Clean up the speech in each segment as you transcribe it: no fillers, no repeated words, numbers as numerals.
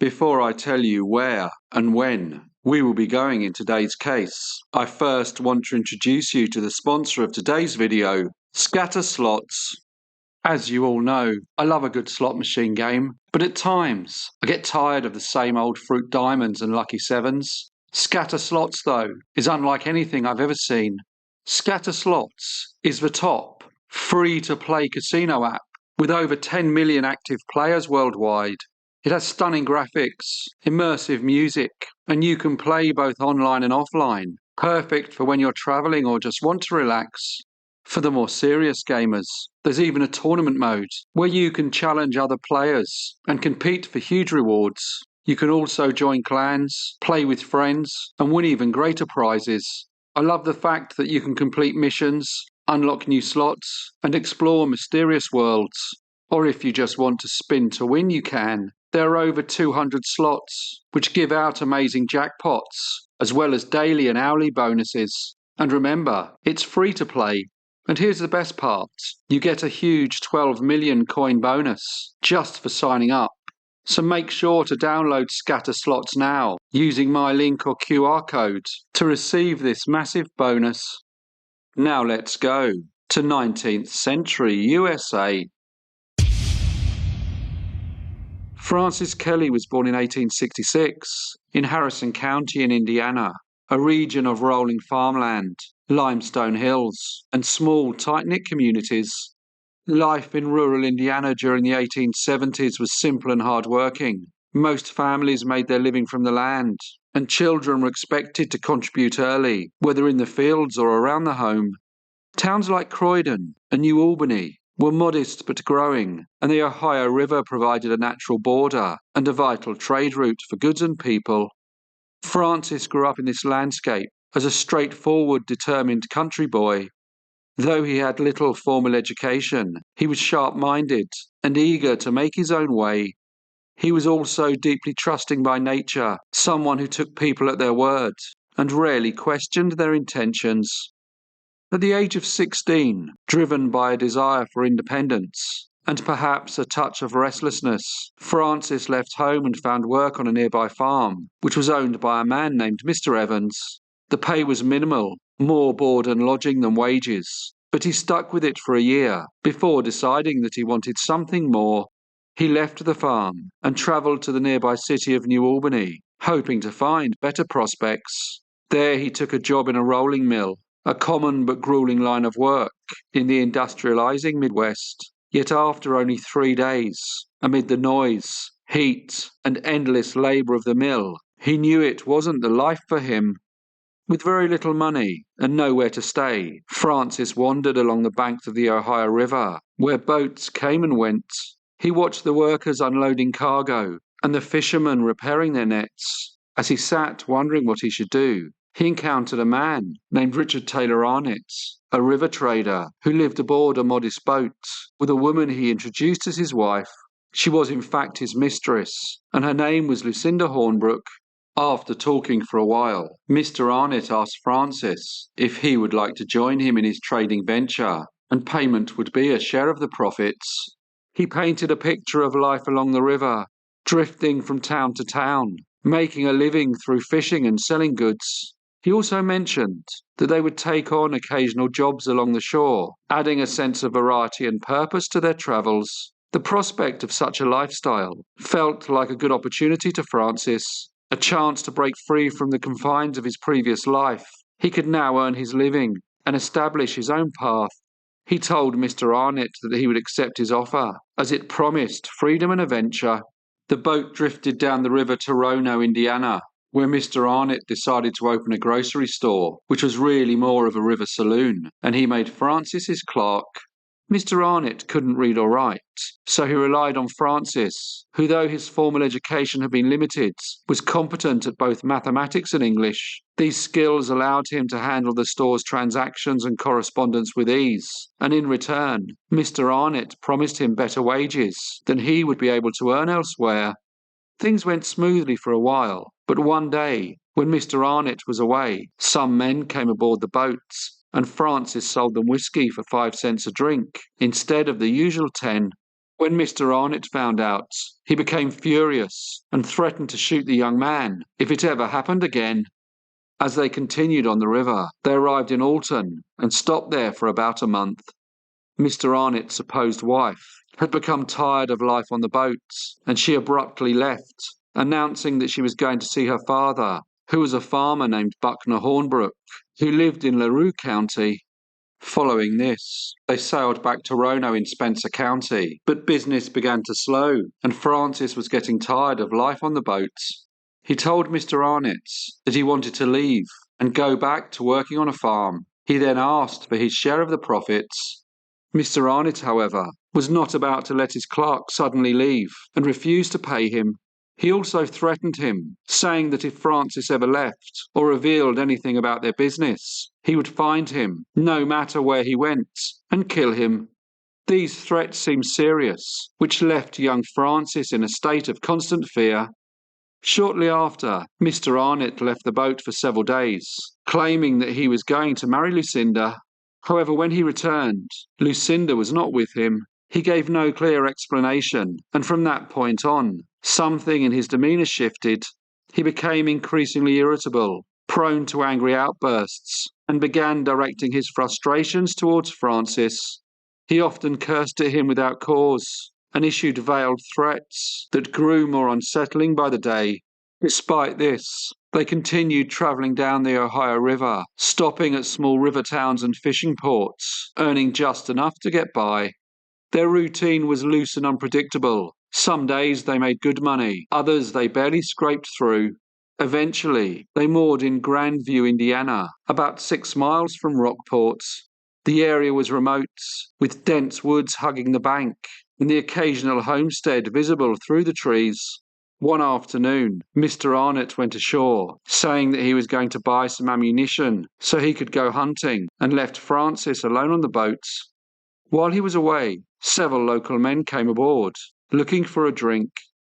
Before I tell you where and when we will be going in today's case, I first want to introduce you to the sponsor of today's video, Scatter Slots. As you all know, I love a good slot machine game, but at times I get tired of the same old fruit diamonds and lucky sevens. Scatter Slots, though, is unlike anything I've ever seen. Scatter Slots is the top free-to-play casino app with over 10 million active players worldwide. It has stunning graphics, immersive music, and you can play both online and offline, perfect for when you're traveling or just want to relax. For the more serious gamers, there's even a tournament mode where you can challenge other players and compete for huge rewards. You can also join clans, play with friends, and win even greater prizes. I love the fact that you can complete missions, unlock new slots, and explore mysterious worlds. Or if you just want to spin to win, you can. There are over 200 slots, which give out amazing jackpots, as well as daily and hourly bonuses. And remember, it's free to play. And here's the best part. You get a huge 12 million coin bonus just for signing up. So make sure to download Scatter Slots now, using my link or QR code to receive this massive bonus. Now let's go to 19th century USA. Francis Kelly was born in 1866 in Harrison County in Indiana, a region of rolling farmland, limestone hills, and small, tight-knit communities. Life in rural Indiana during the 1870s was simple and hard-working. Most families made their living from the land, and children were expected to contribute early, whether in the fields or around the home. Towns like Croydon and New Albany were modest but growing, and the Ohio River provided a natural border and a vital trade route for goods and people. Francis grew up in this landscape as a straightforward, determined country boy. Though he had little formal education, he was sharp-minded and eager to make his own way. He was also deeply trusting by nature, someone who took people at their word and rarely questioned their intentions. At the age of 16, driven by a desire for independence and perhaps a touch of restlessness, Francis left home and found work on a nearby farm, which was owned by a man named Mr. Evans. The pay was minimal, more board and lodging than wages, but he stuck with it for a year before deciding that he wanted something more. He left the farm and travelled to the nearby city of New Albany, hoping to find better prospects. There he took a job in a rolling mill, a common but grueling line of work in the industrializing Midwest. Yet after only 3 days, amid the noise, heat, and endless labor of the mill, he knew it wasn't the life for him. With very little money and nowhere to stay, Francis wandered along the banks of the Ohio River, where boats came and went. He watched the workers unloading cargo and the fishermen repairing their nets. As he sat wondering what he should do, he encountered a man named Richard Taylor Arnett, a river trader who lived aboard a modest boat with a woman he introduced as his wife. She was in fact his mistress, and her name was Lucinda Hornbrook. After talking for a while, Mr. Arnett asked Francis if he would like to join him in his trading venture, and payment would be a share of the profits. He painted a picture of life along the river, drifting from town to town, making a living through fishing and selling goods. He also mentioned that they would take on occasional jobs along the shore, adding a sense of variety and purpose to their travels. The prospect of such a lifestyle felt like a good opportunity to Francis, a chance to break free from the confines of his previous life. He could now earn his living and establish his own path. He told Mr. Arnett that he would accept his offer, as it promised freedom and adventure. The boat drifted down the river to Roanoke, Indiana, where Mr. Arnett decided to open a grocery store, which was really more of a river saloon, and he made Francis his clerk. Mr. Arnett couldn't read or write, so he relied on Francis, who, though his formal education had been limited, was competent at both mathematics and English. These skills allowed him to handle the store's transactions and correspondence with ease, and in return, Mr. Arnett promised him better wages than he would be able to earn elsewhere. Things went smoothly for a while, but one day, when Mr. Arnett was away, some men came aboard the boats, and Francis sold them whiskey for 5 cents a drink instead of the usual 10. When Mr. Arnott found out, he became furious and threatened to shoot the young man if it ever happened again. As they continued on the river, they arrived in Alton and stopped there for about a month. Mr. Arnott's supposed wife had become tired of life on the boats, and she abruptly left, announcing that she was going to see her father, who was a farmer named Buckner Hornbrook, who lived in LaRue County. Following this, they sailed back to Roanoke in Spencer County, but business began to slow, and Francis was getting tired of life on the boats. He told Mr. Arnott that he wanted to leave and go back to working on a farm. He then asked for his share of the profits. Mr. Arnott, however, was not about to let his clerk suddenly leave and refused to pay him. He also threatened him, saying that if Francis ever left or revealed anything about their business, he would find him, no matter where he went, and kill him. These threats seemed serious, which left young Francis in a state of constant fear. Shortly after, Mr. Arnott left the boat for several days, claiming that he was going to marry Lucinda. However, when he returned, Lucinda was not with him. He gave no clear explanation, and from that point on, something in his demeanour shifted. He became increasingly irritable, prone to angry outbursts, and began directing his frustrations towards Francis. He often cursed at him without cause, and issued veiled threats that grew more unsettling by the day. Despite this, they continued travelling down the Ohio River, stopping at small river towns and fishing ports, earning just enough to get by. Their routine was loose and unpredictable. Some days they made good money, others they barely scraped through. Eventually, they moored in Grandview, Indiana, about 6 miles from Rockport. The area was remote, with dense woods hugging the bank, and the occasional homestead visible through the trees. One afternoon, Mr. Arnott went ashore, saying that he was going to buy some ammunition so he could go hunting, and left Francis alone on the boat. While he was away, several local men came aboard, looking for a drink.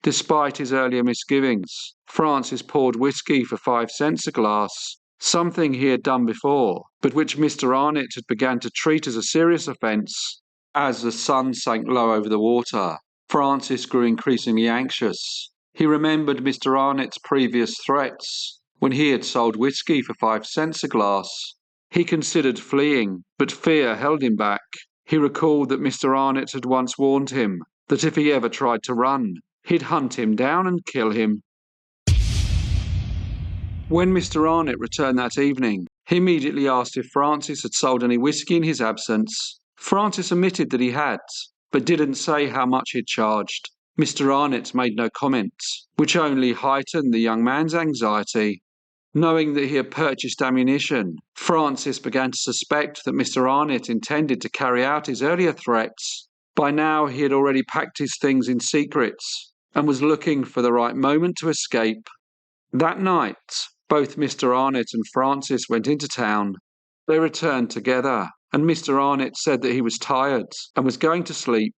Despite his earlier misgivings, Francis poured whiskey for 5 cents a glass, something he had done before, but which Mr. Arnott had begun to treat as a serious offence. As the sun sank low over the water, Francis grew increasingly anxious. He remembered Mr. Arnott's previous threats, when he had sold whiskey for 5 cents a glass. He considered fleeing, but fear held him back. He recalled that Mr. Arnott had once warned him that if he ever tried to run, he'd hunt him down and kill him. When Mr. Arnott returned that evening, he immediately asked if Francis had sold any whiskey in his absence. Francis admitted that he had, but didn't say how much he'd charged. Mr. Arnott made no comment, which only heightened the young man's anxiety. Knowing that he had purchased ammunition, Francis began to suspect that Mr. Arnott intended to carry out his earlier threats. By now he had already packed his things in secret and was looking for the right moment to escape. That night, both Mr. Arnott and Francis went into town. They returned together, and Mr. Arnott said that he was tired and was going to sleep.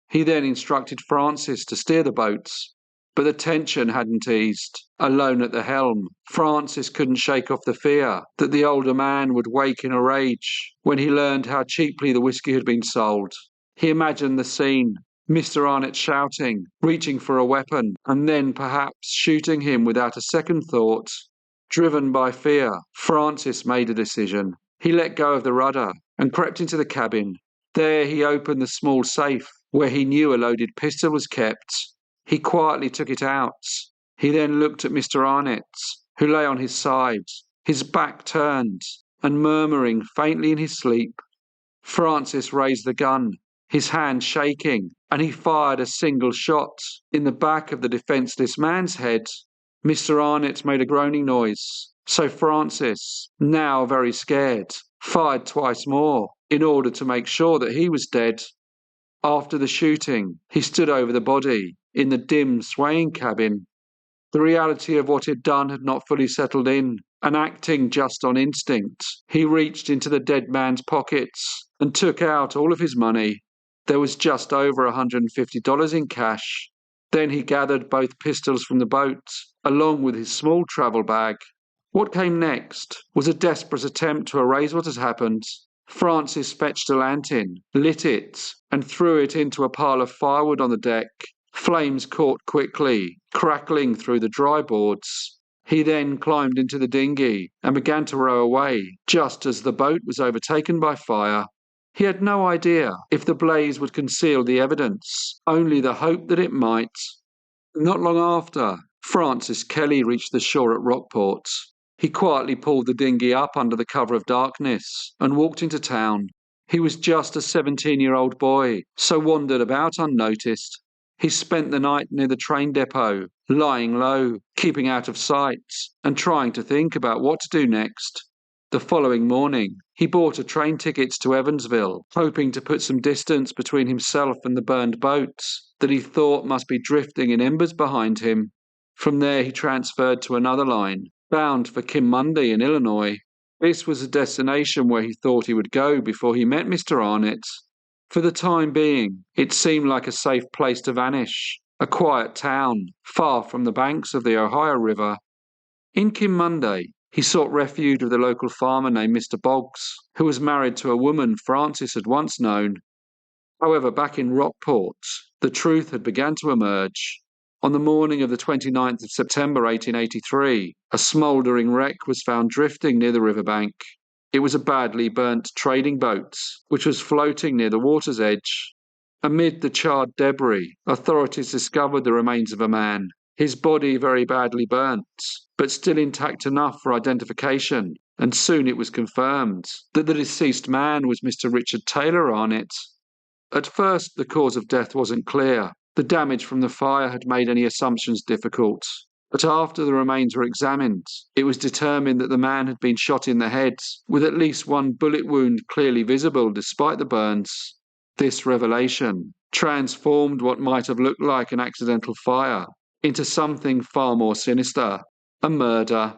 He then instructed Francis to steer the boats, but the tension hadn't eased. Alone at the helm, Francis couldn't shake off the fear that the older man would wake in a rage when he learned how cheaply the whiskey had been sold. He imagined the scene, Mr. Arnott shouting, reaching for a weapon, and then perhaps shooting him without a second thought. Driven by fear, Francis made a decision. He let go of the rudder and crept into the cabin. There he opened the small safe where he knew a loaded pistol was kept. He quietly took it out. He then looked at Mr. Arnott, who lay on his side, his back turned, and murmuring faintly in his sleep. Francis raised the gun, his hand shaking, and he fired a single shot in the back of the defenceless man's head. Mr. Arnott made a groaning noise, so Francis, now very scared, fired twice more in order to make sure that he was dead. After the shooting, he stood over the body in the dim, swaying cabin. The reality of what he'd done had not fully settled in, and acting just on instinct, he reached into the dead man's pockets and took out all of his money. There was just over $150 in cash. Then he gathered both pistols from the boat, along with his small travel bag. What came next was a desperate attempt to erase what had happened. Francis fetched a lantern, lit it, and threw it into a pile of firewood on the deck. Flames caught quickly, crackling through the dry boards. He then climbed into the dinghy and began to row away, just as the boat was overtaken by fire. He had no idea if the blaze would conceal the evidence, only the hope that it might. Not long after, Francis Kelly reached the shore at Rockport. He quietly pulled the dinghy up under the cover of darkness and walked into town. He was just a 17-year-old boy, so wandered about unnoticed. He spent the night near the train depot, lying low, keeping out of sight, and trying to think about what to do next. The following morning, he bought a train ticket to Evansville, hoping to put some distance between himself and the burned boat that he thought must be drifting in embers behind him. From there he transferred to another line, bound for Kimmundy in Illinois. This was a destination where he thought he would go before he met Mr. Arnott. For the time being, it seemed like a safe place to vanish, a quiet town, far from the banks of the Ohio River. In Kimmundy, he sought refuge with a local farmer named Mr. Boggs, who was married to a woman Francis had once known. However, back in Rockport, the truth had begun to emerge. On the morning of the 29th of September 1883, a smouldering wreck was found drifting near the riverbank. It was a badly burnt trading boat, which was floating near the water's edge. Amid the charred debris, authorities discovered the remains of a man, his body very badly burnt, but still intact enough for identification, and soon it was confirmed that the deceased man was Mr. Richard Taylor Arnott. At first, the cause of death wasn't clear. The damage from the fire had made any assumptions difficult. But after the remains were examined, it was determined that the man had been shot in the head, with at least one bullet wound clearly visible despite the burns. This revelation transformed what might have looked like an accidental fire into something far more sinister, a murder.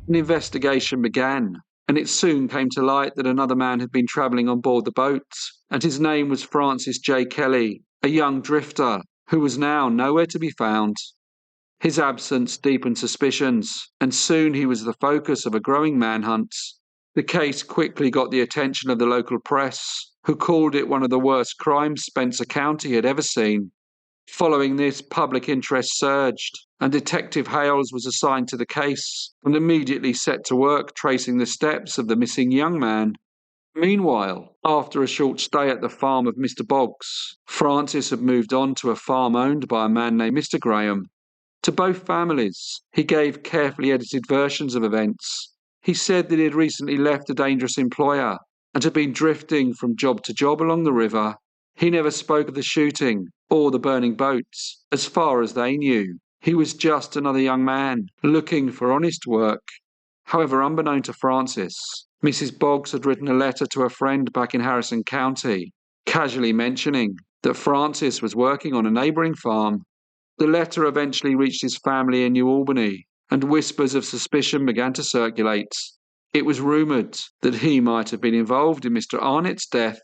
An investigation began, and it soon came to light that another man had been travelling on board the boat, and his name was Francis J. Kelly, a young drifter who was now nowhere to be found. His absence deepened suspicions, and soon he was the focus of a growing manhunt. The case quickly got the attention of the local press, who called it one of the worst crimes Spencer County had ever seen. Following this, public interest surged, and Detective Hales was assigned to the case and immediately set to work tracing the steps of the missing young man. Meanwhile, after a short stay at the farm of Mr. Boggs, Francis had moved on to a farm owned by a man named Mr. Graham. To both families, he gave carefully edited versions of events. He said that he had recently left a dangerous employer and had been drifting from job to job along the river. He never spoke of the shooting or the burning boats. As far as they knew, he was just another young man looking for honest work. However, unbeknown to Francis, Mrs. Boggs had written a letter to a friend back in Harrison County, casually mentioning that Francis was working on a neighbouring farm. The letter eventually reached his family in New Albany, and whispers of suspicion began to circulate. It was rumoured that he might have been involved in Mr. Arnott's death.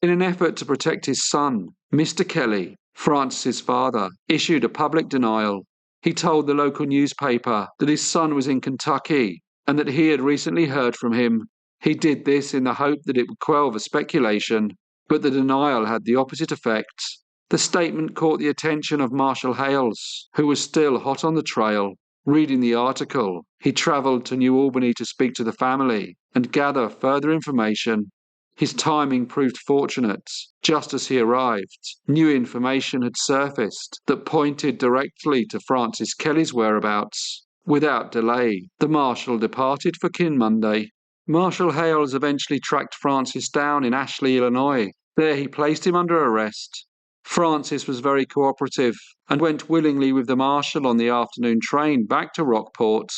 In an effort to protect his son, Mr. Kelly, Francis's father, issued a public denial. He told the local newspaper that his son was in Kentucky and that he had recently heard from him. He did this in the hope that it would quell the speculation, but the denial had the opposite effect. The statement caught the attention of Marshal Hales, who was still hot on the trail. Reading the article, he travelled to New Albany to speak to the family and gather further information. His timing proved fortunate. Just as he arrived, new information had surfaced that pointed directly to Francis Kelly's whereabouts. Without delay, the Marshal departed for Kimmundy. Marshal Hales eventually tracked Francis down in Ashley, Illinois. There he placed him under arrest. Francis was very cooperative and went willingly with the Marshal on the afternoon train back to Rockport.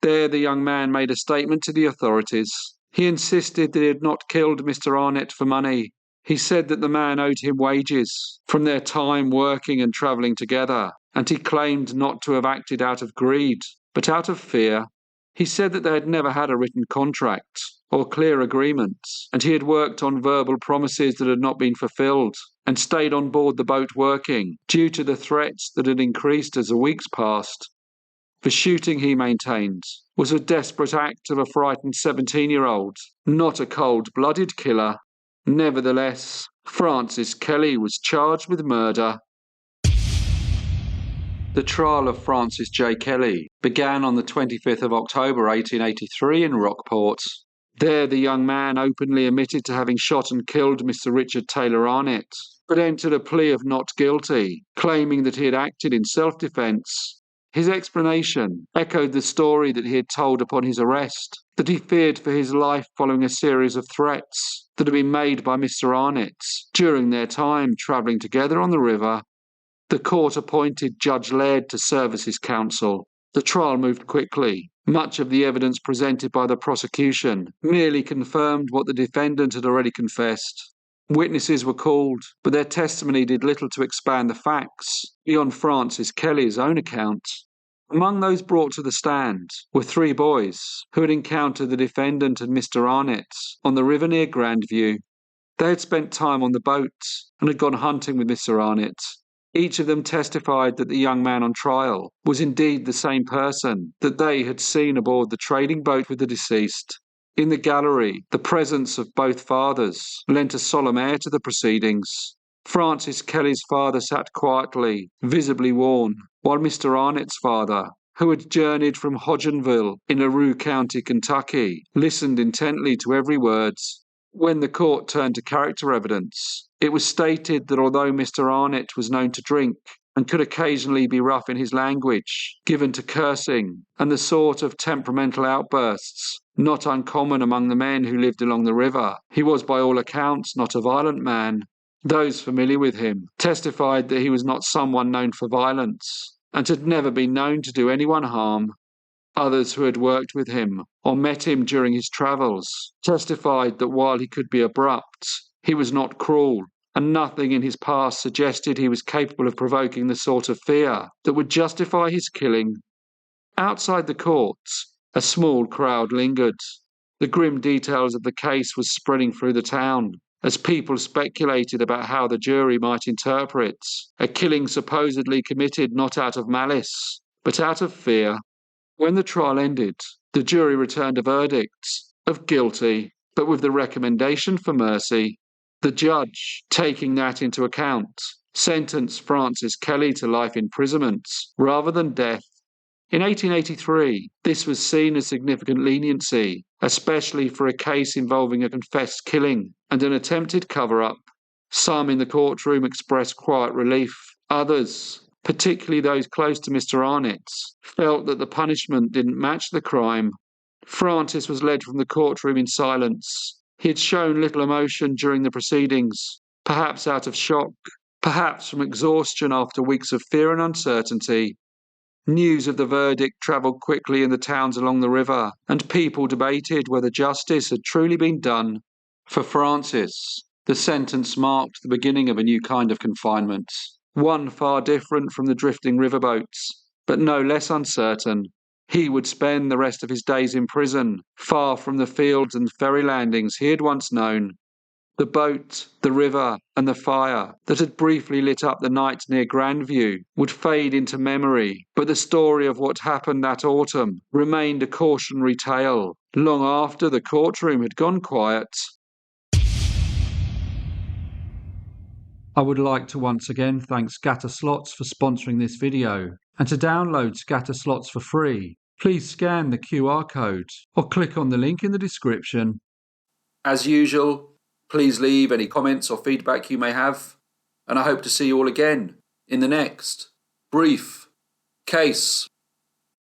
There the young man made a statement to the authorities. He insisted that he had not killed Mr. Arnott for money. He said that the man owed him wages from their time working and travelling together, and he claimed not to have acted out of greed, but out of fear. He said that they had never had a written contract or clear agreement, and he had worked on verbal promises that had not been fulfilled, and stayed on board the boat working due to the threats that had increased as the weeks passed. The shooting, he maintained, was a desperate act of a frightened 17-year-old, not a cold-blooded killer. Nevertheless, Francis Kelly was charged with murder. The trial of Francis J. Kelly began on the 25th of October 1883 in Rockport. There the young man openly admitted to having shot and killed Mr. Richard Taylor Arnett, but entered a plea of not guilty, claiming that he had acted in self-defence. His explanation echoed the story that he had told upon his arrest, that he feared for his life following a series of threats that had been made by Mr. Arnett during their time travelling together on the river. The court appointed Judge Laird to serve as his counsel. The trial moved quickly. Much of the evidence presented by the prosecution merely confirmed what the defendant had already confessed. Witnesses were called, but their testimony did little to expand the facts beyond Francis Kelly's own account. Among those brought to the stand were 3 boys who had encountered the defendant and Mr. Arnett on the river near Grandview. They had spent time on the boat and had gone hunting with Mr. Arnett. Each of them testified that the young man on trial was indeed the same person that they had seen aboard the trading boat with the deceased. In the gallery, the presence of both fathers lent a solemn air to the proceedings. Francis Kelly's father sat quietly, visibly worn, while Mr. Arnett's father, who had journeyed from Hodgenville in LaRue County, Kentucky, listened intently to every word. When the court turned to character evidence, it was stated that although Mr. Arnett was known to drink and could occasionally be rough in his language, given to cursing, and the sort of temperamental outbursts not uncommon among the men who lived along the river, he was by all accounts not a violent man. Those familiar with him testified that he was not someone known for violence, and had never been known to do anyone harm. Others who had worked with him or met him during his travels testified that while he could be abrupt, he was not cruel, and nothing in his past suggested he was capable of provoking the sort of fear that would justify his killing. Outside the courts, a small crowd lingered. The grim details of the case was spreading through the town, as people speculated about how the jury might interpret a killing supposedly committed not out of malice, but out of fear. When the trial ended, the jury returned a verdict of guilty, but with the recommendation for mercy. The judge, taking that into account, sentenced Francis Kelly to life imprisonment rather than death. In 1883, this was seen as significant leniency, especially for a case involving a confessed killing and an attempted cover-up. Some in the courtroom expressed quiet relief. Others, particularly those close to Mr. Arnett, felt that the punishment didn't match the crime. Francis was led from the courtroom in silence. He had shown little emotion during the proceedings, perhaps out of shock, perhaps from exhaustion after weeks of fear and uncertainty. News of the verdict travelled quickly in the towns along the river, and people debated whether justice had truly been done. For Francis, the sentence marked the beginning of a new kind of confinement, one far different from the drifting riverboats, but no less uncertain. He would spend the rest of his days in prison, far from the fields and ferry landings he had once known. The boat, the river, and the fire that had briefly lit up the night near Grandview would fade into memory, but the story of what happened that autumn remained a cautionary tale, long after the courtroom had gone quiet. I would like to once again thank Scatter Slots for sponsoring this video, and to download Scatter Slots for free, please scan the QR code or click on the link in the description. As usual, please leave any comments or feedback you may have, and I hope to see you all again in the next brief case.